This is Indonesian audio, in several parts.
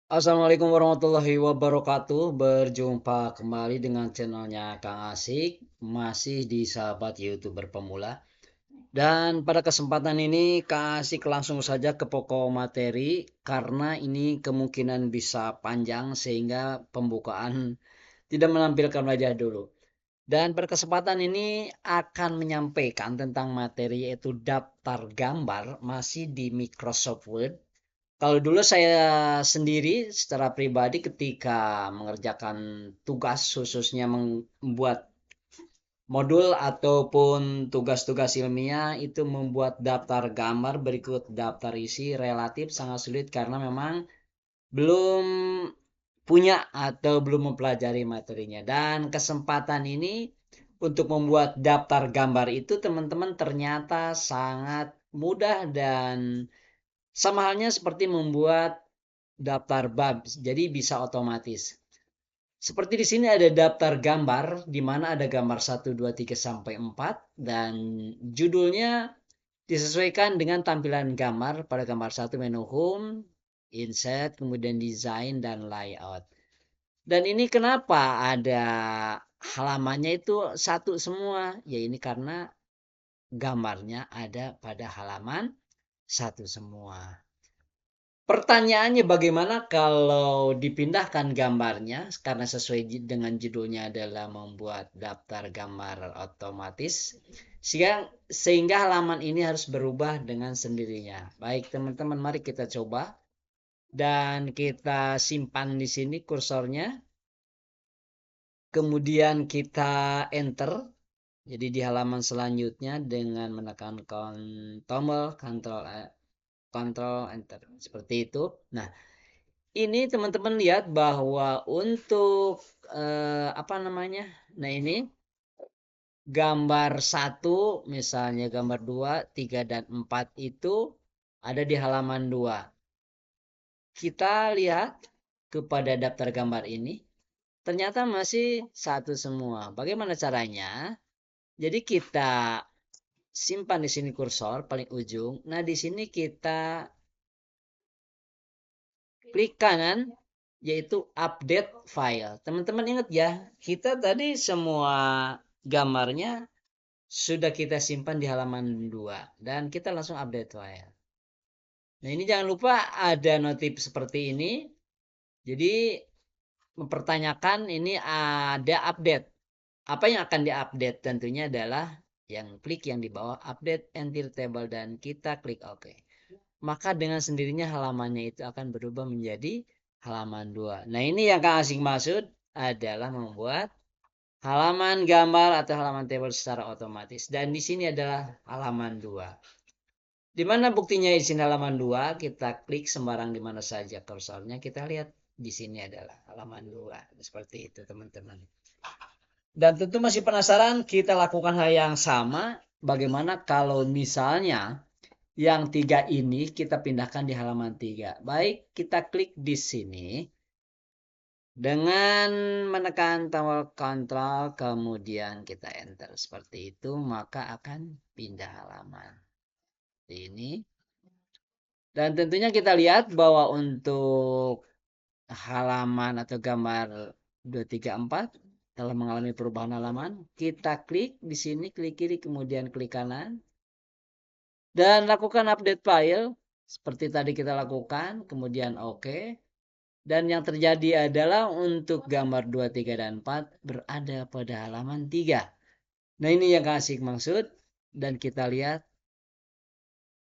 Assalamualaikum warahmatullahi wabarakatuh. Berjumpa kembali dengan channelnya Kang Asik, masih di sahabat YouTuber pemula. Dan pada kesempatan ini Kang Asik langsung saja ke pokok materi karena ini kemungkinan bisa panjang sehingga pembukaan tidak menampilkan wajah dulu. Dan pada kesempatan ini akan menyampaikan tentang materi yaitu daftar gambar masih di Microsoft Word. Kalau dulu saya sendiri secara pribadi ketika mengerjakan tugas khususnya membuat modul ataupun tugas-tugas ilmiah itu membuat daftar gambar berikut daftar isi relatif sangat sulit karena memang belum punya atau belum mempelajari materinya. Dan kesempatan ini untuk membuat daftar gambar itu teman-teman ternyata sangat mudah dan sama halnya seperti membuat daftar bab, jadi bisa otomatis. Seperti di sini ada daftar gambar, di mana ada gambar 1, 2, 3, sampai 4, dan judulnya disesuaikan dengan tampilan gambar. Pada gambar 1 menu home, insert, kemudian design, dan layout. Dan ini kenapa ada halamannya itu satu semua? Ya ini karena gambarnya ada pada halaman satu semua. Pertanyaannya bagaimana kalau dipindahkan gambarnya karena sesuai dengan judulnya adalah membuat daftar gambar otomatis sehingga halaman ini harus berubah dengan sendirinya. Baik teman-teman, mari kita coba dan kita simpan di sini kursornya. Kemudian kita enter. Jadi di halaman selanjutnya dengan menekan tombol Ctrl Enter seperti itu. Nah, ini teman-teman lihat bahwa untuk apa namanya? Nah, ini gambar 1, misalnya gambar 2, 3 dan 4 itu ada di halaman 2. Kita lihat kepada daftar gambar ini, ternyata masih satu semua. Bagaimana caranya? Jadi kita simpan di sini kursor paling ujung. Nah, di sini kita klik kanan yaitu update file. Teman-teman ingat ya, kita tadi semua gambarnya sudah kita simpan di halaman 2 dan kita langsung update file. Nah, ini jangan lupa ada notif seperti ini. Jadi mempertanyakan ini ada update. Apa yang akan diupdate tentunya adalah yang klik yang di bawah update entire table dan kita klik OK. Maka dengan sendirinya halamannya itu akan berubah menjadi halaman 2. Nah, ini yang Kang Asing maksud adalah membuat halaman gambar atau halaman table secara otomatis. Dan di sini adalah halaman 2. Di mana buktinya di sini halaman 2? Kita klik sembarang di mana saja kursornya, kita lihat di sini adalah halaman 2. Seperti itu, teman-teman. Dan tentu masih penasaran, kita lakukan hal yang sama. Bagaimana kalau misalnya yang 3 ini kita pindahkan di halaman 3. Baik, kita klik di sini. Dengan menekan tombol Ctrl, kemudian kita enter. Seperti itu, maka akan pindah halaman. Ini. Dan tentunya kita lihat bahwa untuk halaman atau gambar 234 telah mengalami perubahan halaman. Kita klik di sini, klik kiri, kemudian klik kanan. Dan lakukan update file. Seperti tadi kita lakukan, kemudian OK. Dan yang terjadi adalah untuk gambar 2, 3, dan 4 berada pada halaman 3. Nah, ini yang kasih maksud. Dan kita lihat.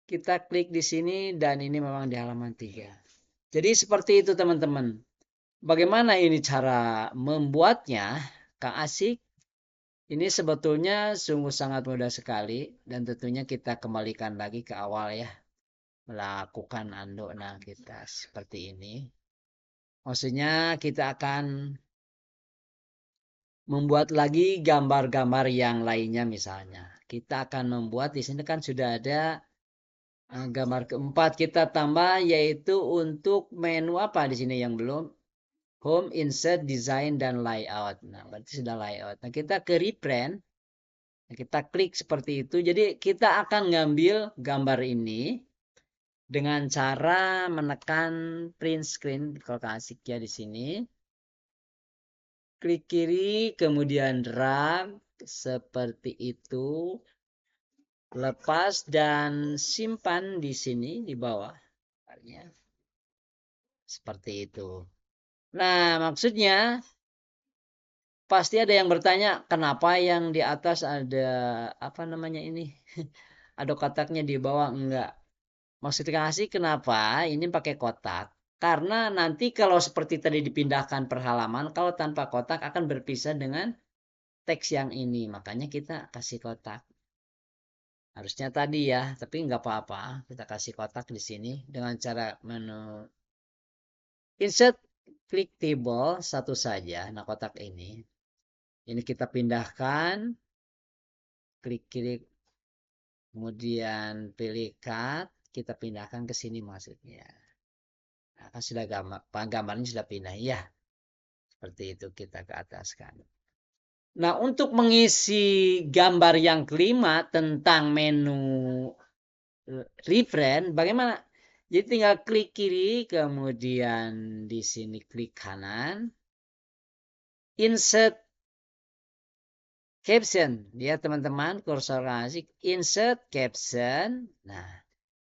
Kita klik di sini dan ini memang di halaman 3. Jadi seperti itu teman-teman. Bagaimana ini cara membuatnya? Kang Asik, ini sebetulnya sungguh sangat mudah sekali. Dan tentunya kita kembalikan lagi ke awal ya. Melakukan undo. Nah, kita seperti ini. Maksudnya kita akan membuat lagi gambar-gambar yang lainnya misalnya. Kita akan membuat di sini kan sudah ada gambar keempat kita tambah yaitu untuk menu apa di sini yang belum home, insert, design dan layout. Nah, berarti sudah layout. Nah, kita ke reprint. Nah, kita klik seperti itu. Jadi kita akan ngambil gambar ini dengan cara menekan print screen kalau kasih ya di sini. Klik kiri, kemudian drag seperti itu. Lepas dan simpan di sini di bawah. Seperti itu. Nah, maksudnya pasti ada yang bertanya, kenapa yang di atas ada apa namanya ini? Ada kotaknya di bawah enggak? Maksudnya sih kenapa ini pakai kotak? Karena nanti kalau seperti tadi dipindahkan per halaman, kalau tanpa kotak akan berpisah dengan teks yang ini. Makanya kita kasih kotak. Harusnya tadi ya, tapi nggak apa-apa. Kita kasih kotak di sini dengan cara menu insert klik table satu saja. Nah, kotak ini. Ini kita pindahkan, klik kiri, kemudian pilih cut, kita pindahkan ke sini maksudnya. Nah, kan sudah gambarnya sudah pindah ya. Seperti itu kita ke ataskan. Nah, untuk mengisi gambar yang kelima tentang menu reference, bagaimana? Jadi tinggal klik kiri, kemudian di sini klik kanan, insert caption. Ya teman-teman, kursor asik, insert caption. Nah,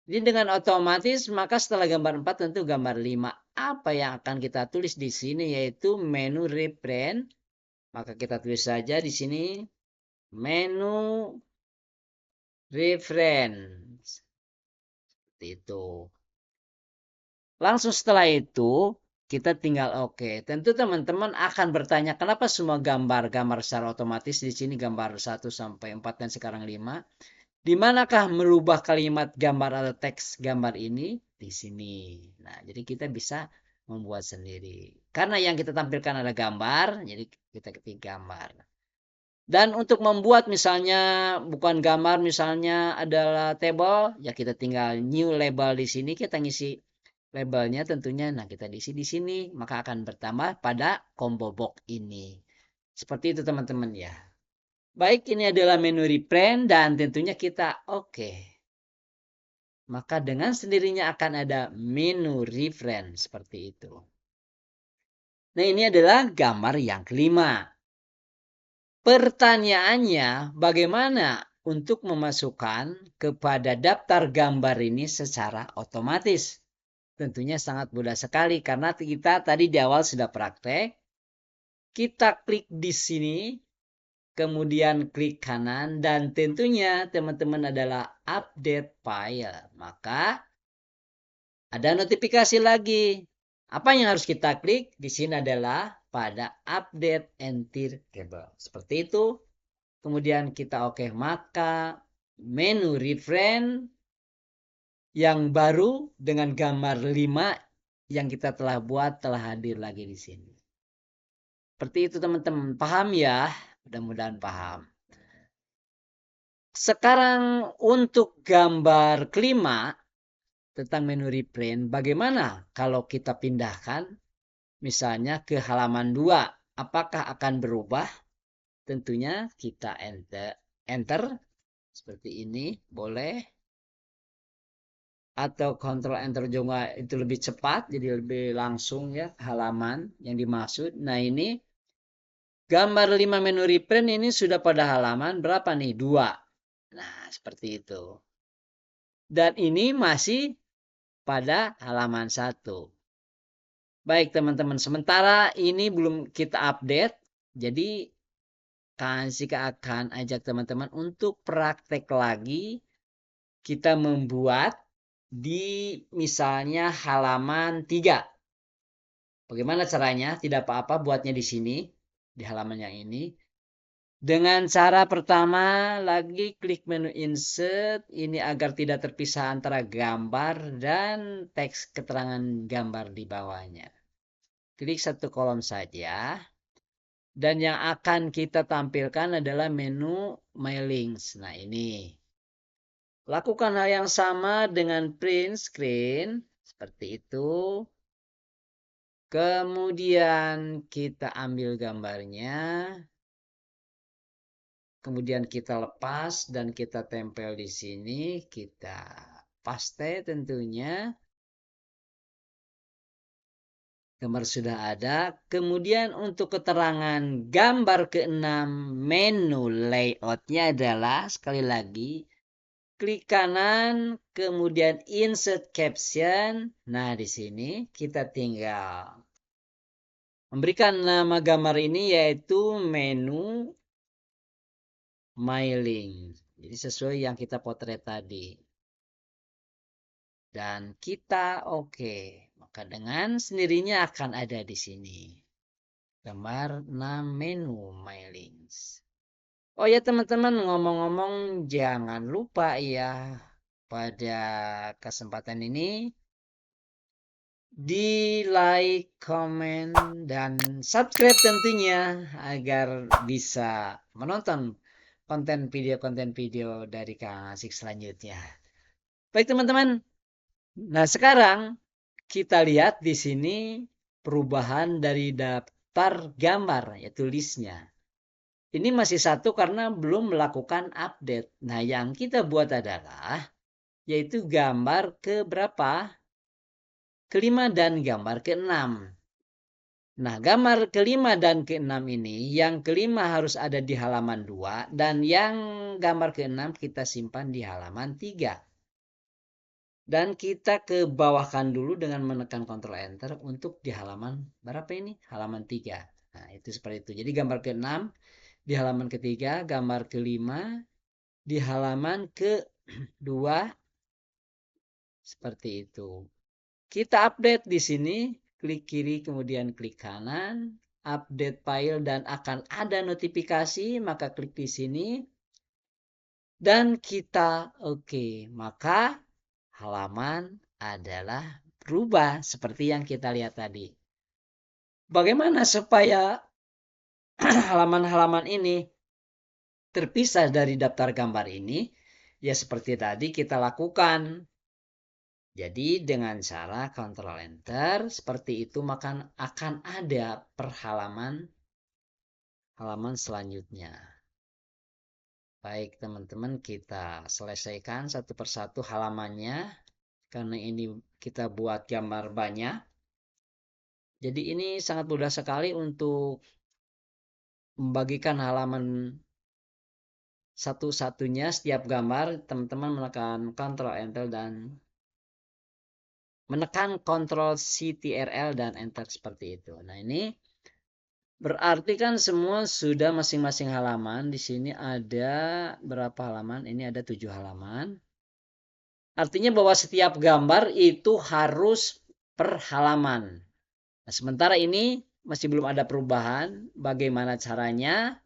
jadi dengan otomatis maka setelah gambar 4 tentu gambar 5. Apa yang akan kita tulis di sini yaitu menu reference. Maka kita tulis saja di sini menu reference. Seperti itu. Langsung setelah itu kita tinggal oke. Tentu teman-teman akan bertanya kenapa semua gambar-gambar secara otomatis di sini gambar 1 sampai 4 dan sekarang 5. Di manakah merubah kalimat gambar atau teks gambar ini? Di sini. Nah, jadi kita bisa membuat sendiri. Karena yang kita tampilkan ada gambar, jadi kita ketik gambar. Dan untuk membuat misalnya bukan gambar, misalnya adalah table, ya kita tinggal new label di sini, kita ngisi labelnya tentunya. Nah, kita diisi di sini, maka akan bertambah pada combo box ini. Seperti itu teman-teman ya. Baik, ini adalah menu reprint dan tentunya kita oke. Maka dengan sendirinya akan ada menu reference seperti itu. Nah, ini adalah gambar yang kelima. Pertanyaannya, bagaimana untuk memasukkan kepada daftar gambar ini secara otomatis? Tentunya sangat mudah sekali karena kita tadi di awal sudah praktek. Kita klik di sini, kemudian klik kanan, dan tentunya teman-teman adalah update file. Maka ada notifikasi lagi. Apa yang harus kita klik? Di sini adalah pada update entire table. Seperti itu. Kemudian kita oke, maka menu reference yang baru dengan gambar 5 yang kita telah buat telah hadir lagi di sini. Seperti itu teman-teman. Paham ya? Mudah-mudahan paham. Sekarang untuk gambar kelima tentang menu reprint, bagaimana kalau kita pindahkan misalnya ke halaman 2? Apakah akan berubah? Tentunya kita enter seperti ini, boleh. Atau Ctrl Enter juga itu lebih cepat, jadi lebih langsung ya halaman yang dimaksud. Nah, ini gambar 5 menu reprint ini sudah pada halaman berapa nih? 2. Nah, seperti itu. Dan ini masih pada halaman 1. Baik teman-teman, sementara ini belum kita update. Jadi Kansika akan ajak teman-teman untuk praktek lagi. Kita membuat di misalnya halaman 3. Bagaimana caranya? Tidak apa-apa buatnya di sini, di halaman yang ini. Dengan cara pertama lagi klik menu insert ini agar tidak terpisah antara gambar dan teks keterangan gambar di bawahnya. Klik satu kolom saja. Dan yang akan kita tampilkan adalah menu My Links. Nah, ini. Lakukan hal yang sama dengan print screen. Seperti itu. Kemudian kita ambil gambarnya. Kemudian kita lepas dan kita tempel di sini. Kita paste tentunya. Gambar sudah ada. Kemudian untuk keterangan gambar ke-6 menu layoutnya adalah sekali lagi klik kanan kemudian insert caption. Nah, di sini kita tinggal memberikan nama gambar ini yaitu menu mailing. Jadi sesuai yang kita potret tadi. Dan kita oke. Maka dengan sendirinya akan ada di sini. Gambar 6 menu mailings. Oh ya teman-teman, ngomong-ngomong jangan lupa ya pada kesempatan ini di like, comment, dan subscribe tentunya agar bisa menonton konten video dari Kang Asik selanjutnya. Baik teman-teman, nah sekarang kita lihat di sini perubahan dari daftar gambar yaitu listnya. Ini masih satu karena belum melakukan update. Nah, yang kita buat adalah yaitu gambar ke berapa? Kelima dan gambar ke-6. Nah, gambar kelima dan ke-6 ini, yang kelima harus ada di halaman 2 dan yang gambar ke-6 kita simpan di halaman 3. Dan kita ke bawahkan dulu dengan menekan Ctrl Enter untuk di halaman berapa ini? Halaman 3. Nah, itu seperti itu. Jadi gambar ke-6 di halaman ketiga, gambar kelima di halaman kedua seperti itu. Kita update di sini, klik kiri kemudian klik kanan, update file dan akan ada notifikasi, maka klik di sini dan kita oke. Maka halaman adalah berubah seperti yang kita lihat tadi. Bagaimana supaya halaman-halaman ini terpisah dari daftar gambar ini? Ya seperti tadi kita lakukan. Jadi dengan cara Ctrl Enter seperti itu maka akan ada per halaman selanjutnya. Baik teman-teman, kita selesaikan satu persatu halamannya karena ini kita buat gambar banyak. Jadi ini sangat mudah sekali untuk membagikan halaman satu-satunya setiap gambar. Teman-teman menekan Ctrl Enter dan menekan Ctrl CTRL dan Enter seperti itu. Nah ini berarti kan semua sudah masing-masing halaman. Di sini ada berapa halaman? Ini ada 7 halaman. Artinya bahwa setiap gambar itu harus per halaman. Nah, sementara ini masih belum ada perubahan. Bagaimana caranya?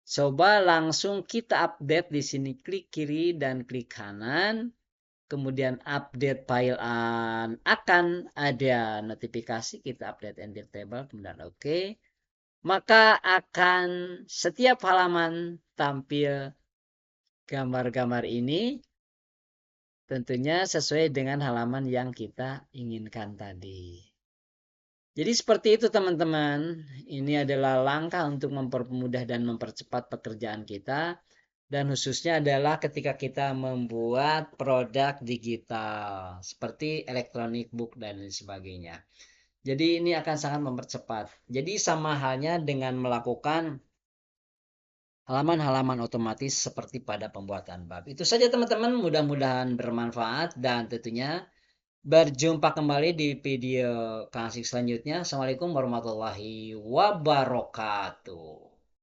Coba langsung kita update di sini. Klik kiri dan klik kanan. Kemudian update file akan ada notifikasi. Kita update edit table. Kemudian oke. Maka akan setiap halaman tampil gambar-gambar ini tentunya sesuai dengan halaman yang kita inginkan tadi. Jadi seperti itu teman-teman. Ini adalah langkah untuk mempermudah dan mempercepat pekerjaan kita. Dan khususnya adalah ketika kita membuat produk digital. Seperti electronic book dan sebagainya. Jadi ini akan sangat mempercepat. Jadi sama halnya dengan melakukan halaman-halaman otomatis seperti pada pembuatan bab. Itu saja teman-teman, mudah-mudahan bermanfaat dan tentunya berjumpa kembali di video Kang Asik selanjutnya. Assalamualaikum warahmatullahi wabarakatuh.